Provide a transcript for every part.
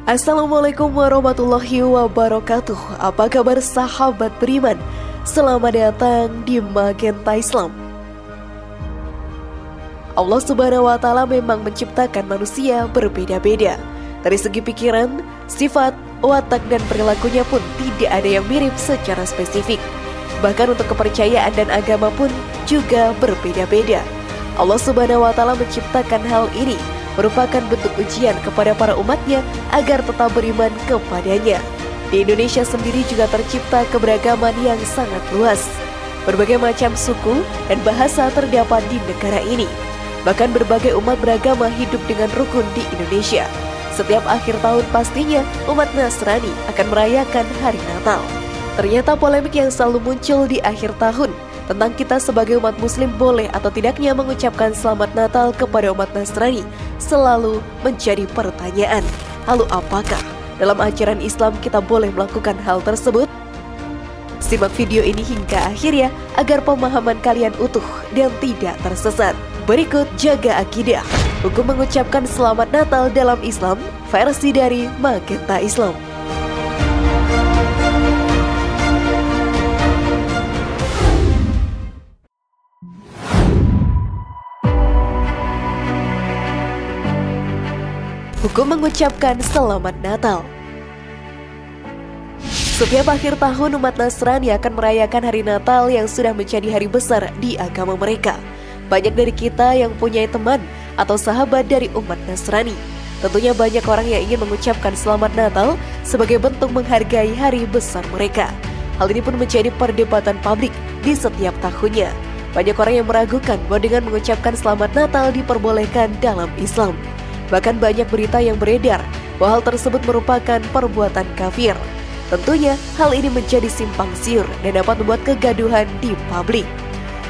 Assalamualaikum warahmatullahi wabarakatuh. Apa kabar sahabat beriman? Selamat datang di Magenta Islam. Allah Subhanahu wa Ta'ala memang menciptakan manusia berbeda-beda. Dari segi pikiran, sifat, watak dan perilakunya pun tidak ada yang mirip secara spesifik. Bahkan untuk kepercayaan dan agama pun juga berbeda-beda. Allah Subhanahu wa Ta'ala menciptakan hal ini merupakan bentuk ujian kepada para umatnya agar tetap beriman kepadanya. Di Indonesia sendiri juga tercipta keberagaman yang sangat luas. Berbagai macam suku dan bahasa terdapat di negara ini. Bahkan berbagai umat beragama hidup dengan rukun di Indonesia. Setiap akhir tahun pastinya umat Nasrani akan merayakan hari Natal. Ternyata polemik yang selalu muncul di akhir tahun tentang kita sebagai umat muslim boleh atau tidaknya mengucapkan selamat Natal kepada umat Nasrani selalu menjadi pertanyaan. Lalu apakah dalam ajaran Islam kita boleh melakukan hal tersebut? Simak video ini hingga akhirnya agar pemahaman kalian utuh dan tidak tersesat. Berikut Jaga Akidah, hukum mengucapkan selamat Natal dalam Islam, versi dari Magenta Islam. Hukum mengucapkan selamat Natal. Setiap akhir tahun umat Nasrani akan merayakan hari Natal yang sudah menjadi hari besar di agama mereka. Banyak dari kita yang punya teman atau sahabat dari umat Nasrani. Tentunya banyak orang yang ingin mengucapkan selamat Natal sebagai bentuk menghargai hari besar mereka. Hal ini pun menjadi perdebatan publik di setiap tahunnya. Banyak orang yang meragukan bahwa dengan mengucapkan selamat Natal diperbolehkan dalam Islam. Bahkan banyak berita yang beredar bahwa hal tersebut merupakan perbuatan kafir. Tentunya hal ini menjadi simpang siur dan dapat membuat kegaduhan di publik.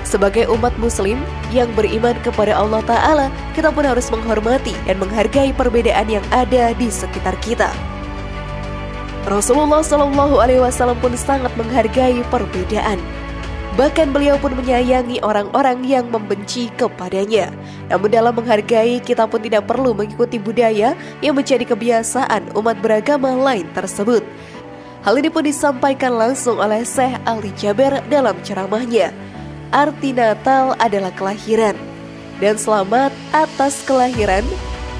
Sebagai umat muslim yang beriman kepada Allah Ta'ala, kita pun harus menghormati dan menghargai perbedaan yang ada di sekitar kita. Rasulullah SAW pun sangat menghargai perbedaan. Bahkan beliau pun menyayangi orang-orang yang membenci kepadanya. Namun dalam menghargai, kita pun tidak perlu mengikuti budaya yang menjadi kebiasaan umat beragama lain tersebut. Hal ini pun disampaikan langsung oleh Syekh Ali Jaber dalam ceramahnya. Arti Natal adalah kelahiran. Dan selamat atas kelahiran.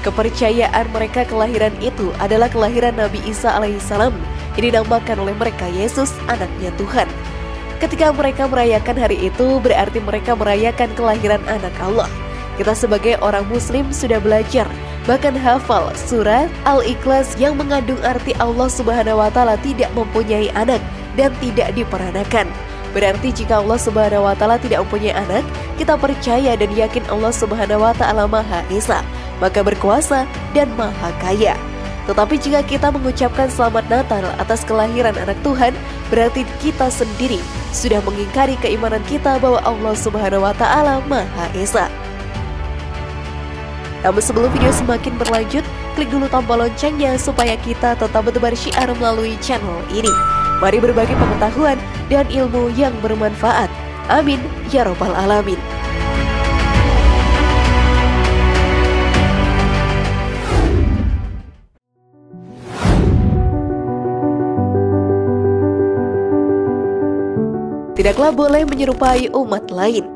Kepercayaan mereka kelahiran itu adalah kelahiran Nabi Isa alaihissalam yang dinamakan oleh mereka Yesus, anaknya Tuhan. Ketika mereka merayakan hari itu, berarti mereka merayakan kelahiran anak Allah. Kita sebagai orang muslim sudah belajar, bahkan hafal surat Al-Ikhlas yang mengandung arti Allah Subhanahu wa Ta'ala tidak mempunyai anak dan tidak diperanakan. Berarti jika Allah Subhanahu wa Ta'ala tidak mempunyai anak, kita percaya dan yakin Allah Subhanahu wa Ta'ala Maha Esa, maka berkuasa dan maha kaya. Tetapi jika kita mengucapkan selamat Natal atas kelahiran anak Tuhan, berarti kita sendiri sudah mengingkari keimanan kita bahwa Allah Subhanahu wa Ta'ala Maha Esa. Namun sebelum video semakin berlanjut, klik dulu tombol loncengnya supaya kita tetap bertebar syiar melalui channel ini. Mari berbagi pengetahuan dan ilmu yang bermanfaat. Amin ya Rabbal Alamin. Tidaklah boleh menyerupai umat lain.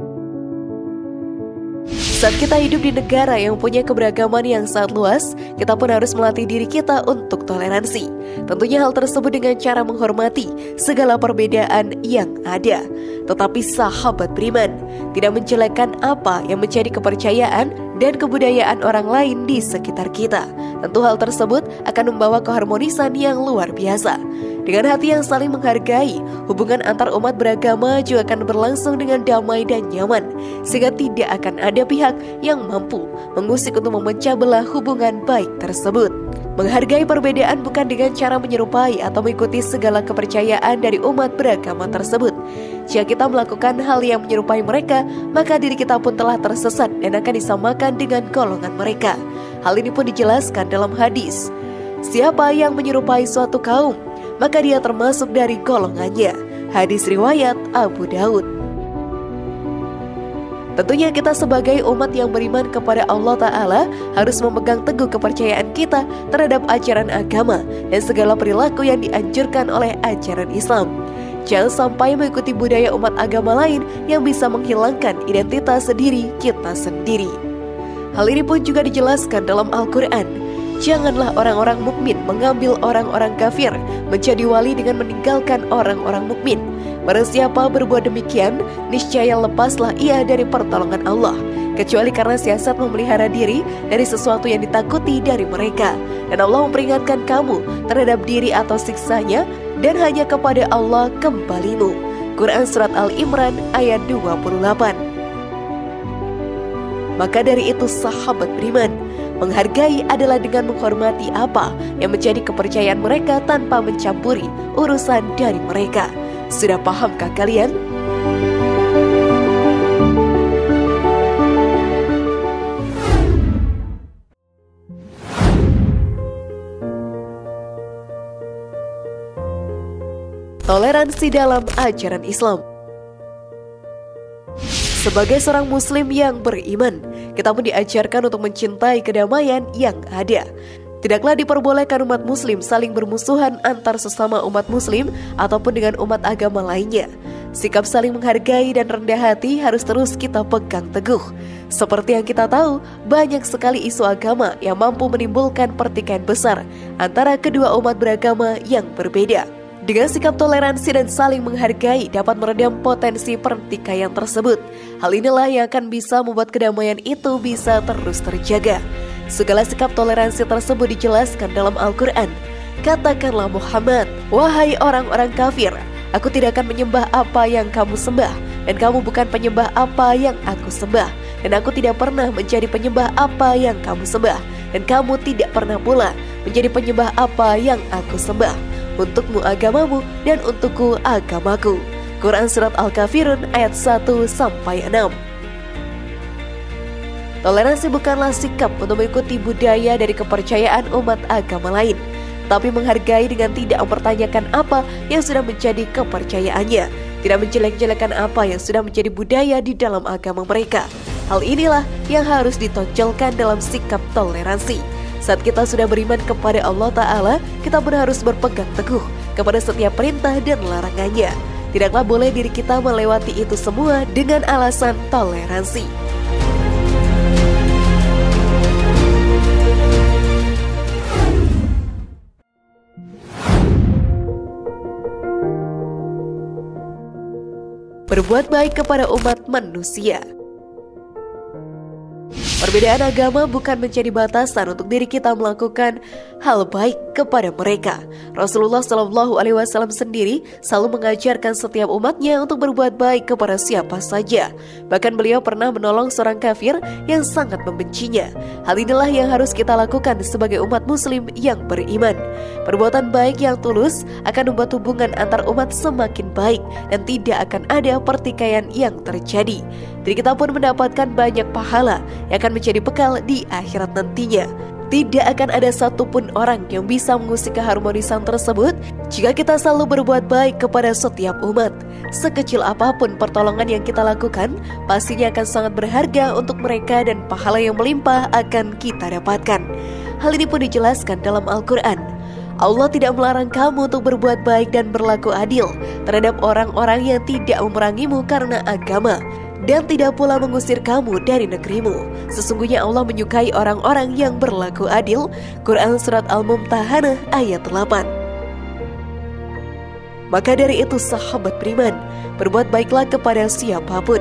Saat kita hidup di negara yang punya keberagaman yang sangat luas, kita pun harus melatih diri kita untuk toleransi. Tentunya hal tersebut dengan cara menghormati segala perbedaan yang ada. Tetapi sahabat beriman, tidak menjelekkan apa yang menjadi kepercayaan dan kebudayaan orang lain di sekitar kita. Tentu hal tersebut akan membawa keharmonisan yang luar biasa. Dengan hati yang saling menghargai, hubungan antar umat beragama juga akan berlangsung dengan damai dan nyaman, sehingga tidak akan ada pihak yang mampu mengusik untuk memecah belah hubungan baik tersebut. Menghargai perbedaan bukan dengan cara menyerupai atau mengikuti segala kepercayaan dari umat beragama tersebut. Jika kita melakukan hal yang menyerupai mereka, maka diri kita pun telah tersesat dan akan disamakan dengan golongan mereka. Hal ini pun dijelaskan dalam hadis. Siapa yang menyerupai suatu kaum, maka dia termasuk dari golongannya. Hadis riwayat Abu Daud. Tentunya kita sebagai umat yang beriman kepada Allah Ta'ala harus memegang teguh kepercayaan kita terhadap ajaran agama dan segala perilaku yang dianjurkan oleh ajaran Islam. Jangan sampai mengikuti budaya umat agama lain yang bisa menghilangkan identitas diri kita sendiri. Hal ini pun juga dijelaskan dalam Al-Quran. Janganlah orang-orang mukmin mengambil orang-orang kafir menjadi wali dengan meninggalkan orang-orang mukmin. Barang siapa berbuat demikian, niscaya lepaslah ia dari pertolongan Allah, kecuali karena siasat memelihara diri dari sesuatu yang ditakuti dari mereka. Dan Allah memperingatkan kamu terhadap diri atau siksanya, dan hanya kepada Allah kembalimu. Quran Surat Al-Imran ayat 28. Maka dari itu sahabat beriman, menghargai adalah dengan menghormati apa yang menjadi kepercayaan mereka tanpa mencampuri urusan dari mereka. Sudah pahamkah kalian? Toleransi dalam ajaran Islam. Sebagai seorang muslim yang beriman, kita pun diajarkan untuk mencintai kedamaian yang ada. Tidaklah diperbolehkan umat muslim saling bermusuhan antar sesama umat muslim ataupun dengan umat agama lainnya. Sikap saling menghargai dan rendah hati harus terus kita pegang teguh. Seperti yang kita tahu, banyak sekali isu agama yang mampu menimbulkan pertikaian besar antara kedua umat beragama yang berbeda. Dengan sikap toleransi dan saling menghargai dapat meredam potensi pertikaian tersebut. Hal inilah yang akan bisa membuat kedamaian itu bisa terus terjaga. Segala sikap toleransi tersebut dijelaskan dalam Al-Quran. Katakanlah Muhammad, wahai orang-orang kafir, aku tidak akan menyembah apa yang kamu sembah, dan kamu bukan penyembah apa yang aku sembah, dan aku tidak pernah menjadi penyembah apa yang kamu sembah, dan kamu tidak pernah pula menjadi penyembah apa yang aku sembah. Untukmu agamamu dan untukku agamaku. Quran Surat Al-Kafirun ayat 1-6. Toleransi bukanlah sikap untuk mengikuti budaya dari kepercayaan umat agama lain, tapi menghargai dengan tidak mempertanyakan apa yang sudah menjadi kepercayaannya, tidak menjelek-jelekan apa yang sudah menjadi budaya di dalam agama mereka. Hal inilah yang harus ditonjolkan dalam sikap toleransi. Saat kita sudah beriman kepada Allah Ta'ala, kita pun harus berpegang teguh kepada setiap perintah dan larangannya. Tidaklah boleh diri kita melewati itu semua dengan alasan toleransi. Berbuat baik kepada umat manusia. Perbedaan agama bukan menjadi batasan untuk diri kita melakukan hal baik kepada mereka. Rasulullah SAW sendiri selalu mengajarkan setiap umatnya untuk berbuat baik kepada siapa saja. Bahkan beliau pernah menolong seorang kafir yang sangat membencinya. Hal inilah yang harus kita lakukan sebagai umat muslim yang beriman. Perbuatan baik yang tulus akan membuat hubungan antar umat semakin baik dan tidak akan ada pertikaian yang terjadi. Jadi kita pun mendapatkan banyak pahala yang akan menjadi bekal di akhirat nantinya. Tidak akan ada satupun orang yang bisa mengusik keharmonisan tersebut jika kita selalu berbuat baik kepada setiap umat. Sekecil apapun pertolongan yang kita lakukan, pastinya akan sangat berharga untuk mereka dan pahala yang melimpah akan kita dapatkan. Hal ini pun dijelaskan dalam Al-Quran. Allah tidak melarang kamu untuk berbuat baik dan berlaku adil terhadap orang-orang yang tidak memerangimu karena agama, dan tidak pula mengusir kamu dari negerimu. Sesungguhnya Allah menyukai orang-orang yang berlaku adil. Quran Surat Al-Mumtahanah ayat 8. Maka dari itu sahabat beriman, berbuat baiklah kepada siapapun.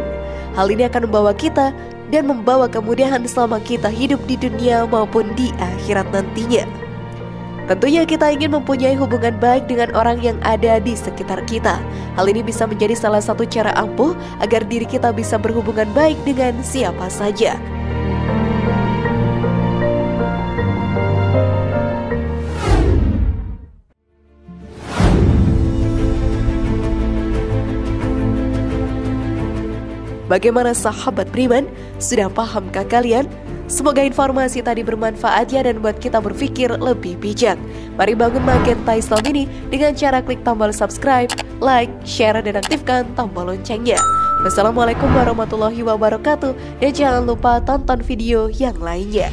Hal ini akan membawa kita dan membawa kemudahan selama kita hidup di dunia maupun di akhirat nantinya. Tentunya kita ingin mempunyai hubungan baik dengan orang yang ada di sekitar kita. Hal ini bisa menjadi salah satu cara ampuh agar diri kita bisa berhubungan baik dengan siapa saja. Bagaimana sahabat beriman? Sudah pahamkah kalian? Semoga informasi tadi bermanfaat ya dan buat kita berpikir lebih bijak. Mari bangun Magenta Islam ini dengan cara klik tombol subscribe, like, share, dan aktifkan tombol loncengnya. Wassalamualaikum warahmatullahi wabarakatuh, dan jangan lupa tonton video yang lainnya.